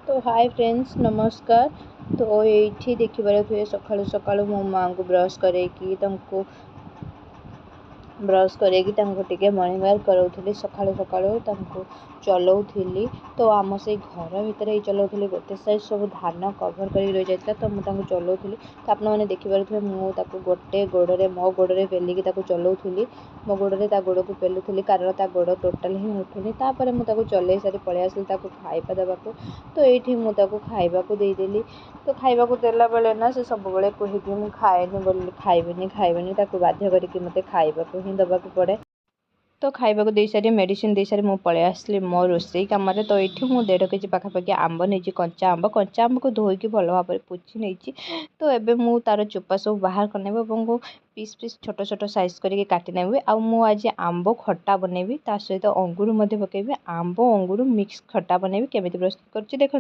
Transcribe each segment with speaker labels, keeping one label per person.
Speaker 1: तो hi friends नमस्कार। तो ये देखिबार हुए सकाळु सकाळु मो माँ को ब्रश करेकी ब्रश करके मॉर्निंग वॉक कराऊली सकाळु सकाळु चलाऊली। तो आम से घर भितर ही चलाऊली गोटे साइड सब धान कभर कर रही जाता तो मुझे चलाऊली। तो आपने देखिपे मुझे गोटे गोड़े मो गोड़े पेलिकी चलाऊली मो गोड़े गोड़ को पेलुली कारण गोड़ टोटाल ही उठुनी। तापर मुझे चल सारी पलि आसली खाइबा देवाक। तो ये मुझे खाइबा देदेली। तो खाइबा देला बेले ना से सब बेले कहे मुझे खाएनी बोली खाइबनी बाध्य करके मत खाइबा ही दबा पड़े। तो खाइबा दे सारी मेडिसिन दे सारी मुझे पलि आसली मो रोसई कम। तो ये मुझे 1.5 केजी पाखापाखि आंब नहीं कंचा आंब को धोईकी भल भाव में पोछि नहीं। तो एबे मु तार चोपा सब बाहर करने पीस पीस छोट छोट साइज करके काटी नेबी। आ मु आज आंब खट्टा बनैबी ता सहित अंगूर मध्य पकेबी। आंब अंगूर मिक्स खट्टा बनैबी केमिति प्रस्तुत करछि देखो।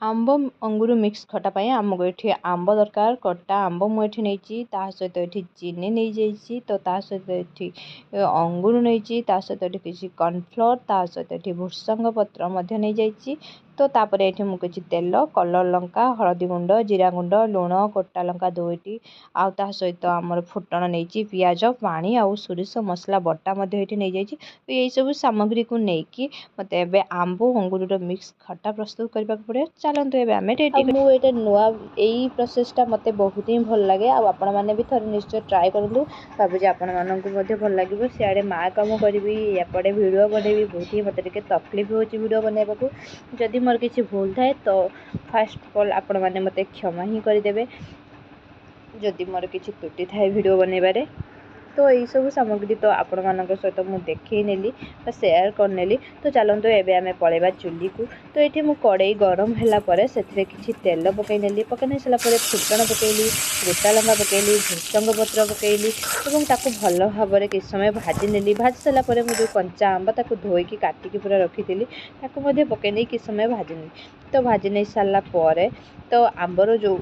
Speaker 1: आंब अंगूर मिक्स खटा पाई आमको ये आंब दरकार कटा आंब मुझे नहीं सहित ये चीनी नहीं जाइए। तो सहित ये अंगूर नहीं सहित ये किसी कॉर्नफ्लोर ता सहित ये भृषंग पत्र नहीं जाइए। तो तापर ये मुझे तेल कलर लंका हलदी गुंड जीरा गुंड लुण कोटा लंका 2टी आउ ता सहित आमर फुटण नहीं पियाज पानी आउ सोरिष मसला बटा नहीं जाइए। तो यही सब सामग्री को लेकिन मत ए आंब अंगूर मिक्स खट्टा प्रस्तुत करने पड़े। चलते एवं आम रेडी मुझे नुआ यही प्रोसेसटा मत बहुत ही भल लगे। आपण मैंने भी थोड़े निश्चय ट्राए करूँ भावुँ आपण मानक भल लगे। सियाड़े माँ कम करी एपटे भिड बनैबी बहुत ही मत तकलीफ हो भिड बनवाक। जदि मोर किसी भूल थाए तो फास्ट अफ ऑल आपण मैंने मत क्षमा ही करदे जदि मोर किसी त्रुटि थाए भिड बनइबारे। तो यही सब सामग्री तो आपण मान सहित मुझे देखी नेली सेयार करनेली। तो चलते एवं आम पलैबा चुली को। तो ये मुझे कड़े गरम है से किसी तेल पकईनेली पकई सारापर फुटण पकईली गोटा लंका पकईली भृषंग पत्र पकईली और भल भाव में किसी समय भाजी नेली। भाजी सारापर मुझे कंचा आंब धोईकी काटिकी पूरा रखी पकई नहीं किसी समय भाजी नहीं। तो भाजी नहीं सारापर तो आंबर जो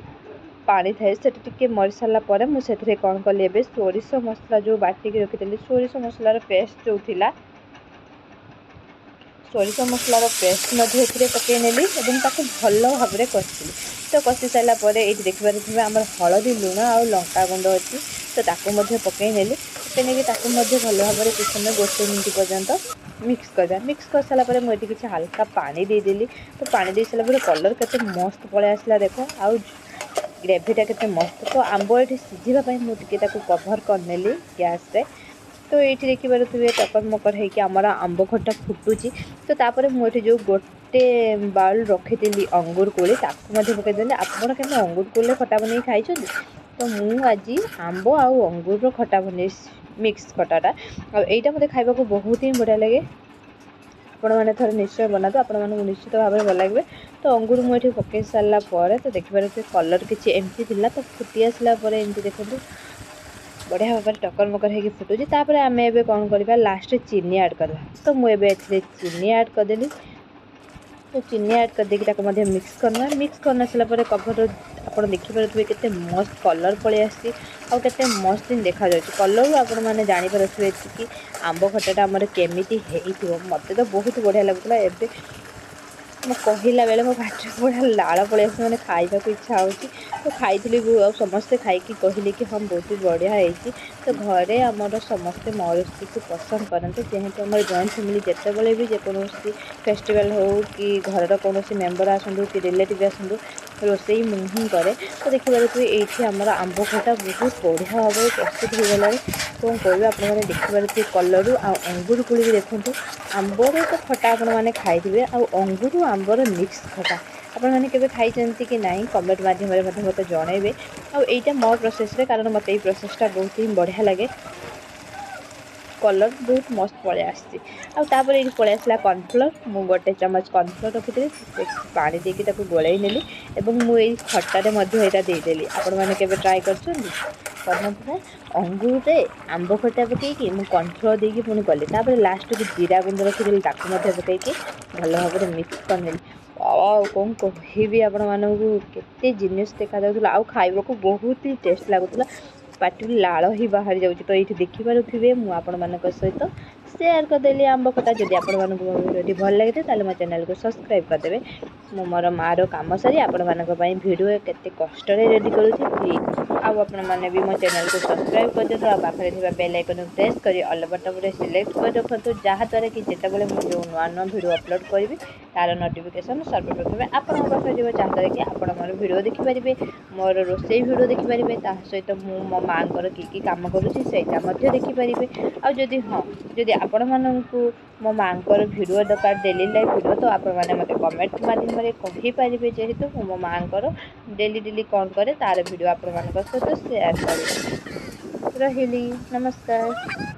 Speaker 1: पानी थाए से मरी सारापर मुझे कौन कली ए सोरिष मसला जो बाटिकी रखी सोरिष मसलार पेस्ट जो थिला सोरिष मसलार पेस्ट पकई नेली भल भाव में कषी। तो कषि सारापर ये देखिए आम हलदी लुण आ लंका गुंड अच्छी तो पकई नेली पकई भल भाव में किसी समय 1 मिनिट पर्यंत मिक्स कर सारापर मुझे किसी हल्का पानी देदेली। तो पानी दे सारापर कलर के मस्त पलि आसला देख आउ ग्रेवीटा के मस्त। तो आंब ये सीझापी मुझे कभर करनेली गैस रे। तो ये देखिए टकर मकर होकर आमर आंब खट्टा फुटुची। तो तापर मुझे जो गोटे बाउल रखी अंगूर कोली पकईदे। आपड़ के अंगूर कोली खट्टा बन खाई। तो मुझे आज आंब आउ अंगूर खट्टा बन मिक्स खट्टाटा आईटा मत खाइबा बहुत ही बढ़िया लगे। आपण मैंने थोड़े निश्चय बनातु आपण मानक निश्चित भाव में भल लगे। तो अंगूर मुझे पकई सारापर तो देखिए कलर किसी एमती थी तो फुटी आसला एमती देखो बढ़िया भाव में टकर मकर होगी फुटुची। तापर आम ए कौन करवा लास्ट चीनी ऐड करवा। तो मुझे चीनी ऐड करदेली। तो चीनी ऐड करदे मिक्स करना सारापर कभर आप देखिपे के मस्त कलर पलि आसी आते मस्त दिन देखा कलर आपण मैंने जानीपे कि आंब खट्टाटा आमर केमिति मत तो बहुत बढ़िया लगुला। एबे कहला बेले मो पाटे बढ़िया लाड़ पलि आस मैंने खाइबा इच्छा हो। तो खाई समस्ते खाई कहले कि हम बहुत बढ़िया है। तो घरे आमर समस्ते मो रोषेई को पसंद करते जेहेतु आम जॉइंट फैमिली जितेबाला भी जेकोसी फेस्टिवल हो कि घर कौन मेम्बर आसतु कि रिलेटिव आसतु रोषेई मुझे करे। तो देखिए ये आमर आंब खट्टा बहुत बढ़िया भाव में प्रस्तुत हो गला। कौन कह आपने देखिए कलर अंगूर कोली भी देखूँ आंबर तो खट्टा आपने खाई अंगूर आंबर मिक्स खट्टा आपण मैंने केवे खाई कि ना कमेंट माध्यम मत जनइबे। आईटा मो प्रोसेस कारण मत ये प्रोसेसटा बहुत ही बढ़िया लगे। कलर बहुत मस्त पलि आसी ये पलि आसला कॉर्नफ्लोर मु गोटे चमच कॉर्नफ्लोर रखी पानी देकी गोलाई नेली मुझे खट्टारे देदेली। आपण मैंने केवे ट्राए कर अंगूर आंब खट्टा पकईकि मुझे कॉर्नफ्लोर देकी पुणी गली। तापर लास्ट को जीरा गुंड रखी पकईकि भल भाव में मिक्स करनेली। कौन कहि आपण मानक केते जिनिस देखा जाऊला खाइबा को बहुत ही टेस्ट लगुला पाटी लाड़ ही बाहरी जाऊँ। तो ये देखिपे मुझे आपण मान सहित ସେୟାର କରିଦେଲି ଆମ୍ବ ଖଟା। ଯଦି ଆପଣମାନଙ୍କୁ ମୋ ଭିଡ଼ିଓଟି ଭଲ ଲାଗିଥାଏ ତାହେଲେ ମୋ ଚ୍ୟାନେଲକୁ ସବସ୍କ୍ରାଇବ୍ କରିଦେବେ। ମୁଁ ମୋର ମାଆର କାମ ସାରି ଆପଣମାନଙ୍କ ପାଇଁ ଭିଡ଼ିଓ କେତେ କଷ୍ଟରେ ରେଡ଼ି କରୁଛି ଆଉ ଆପଣମାନେ ବି ମୋ ଚ୍ୟାନେଲକୁ ସବସ୍କ୍ରାଇବ୍ କରିଦିଅନ୍ତୁ ଆଉ ପାଖରେ ଥିବା ବେଲ୍ ଆଇକନ୍କୁ ପ୍ରେସ୍ କରି ଅଲ୍ ବଟନ୍ରେ ସିଲେକ୍ଟ କରି ରଖନ୍ତୁ, ଯାହାଦ୍ୱାରା କି ଯେତେବେଳେ ମୁଁ ଯେଉଁ ନୂଆ ନୂଆ ଭିଡ଼ିଓ ଅପଲୋଡ଼ କରିବି ତାର ନୋଟିଫିକେସନ୍ ସର୍ବପ୍ରଥମେ ଆପଣଙ୍କ ପାଖରେ ଯିବ, ଯାହାଦ୍ୱାରା କି ଆପଣ ମୋର ଭିଡ଼ିଓ ଦେଖିପାରିବେ, ମୋର ରୋଷେଇ ଭିଡ଼ିଓ ଦେଖିପାରିବେ, ତା ସହିତ ମୁଁ ମୋ ମାଆଙ୍କର କି କାମ କରୁଛି ସେଇଟା ମଧ୍ୟ ଦେଖିପାରିବେ। ଆଉ ଯଦି ଆପଣମାନଙ୍କୁ ମୋ ମାଆଙ୍କର ଭିଡ଼ିଓ ଦରକାର, ଡେଲି ଲାଇଫ୍ ଭିଡ଼ିଓ, ତ ଆପଣମାନେ ମୋତେ କମେଣ୍ଟ ମାଧ୍ୟମରେ କହିପାରିବେ, ଯେହେତୁ ମୁଁ ମୋ ମାଆଙ୍କର ଡେଲି କ'ଣ କରେ ତାର ଭିଡ଼ିଓ ଆପଣମାନଙ୍କ ସହିତ ସେୟାର କରିବି। ରହିଲି, ନମସ୍କାର।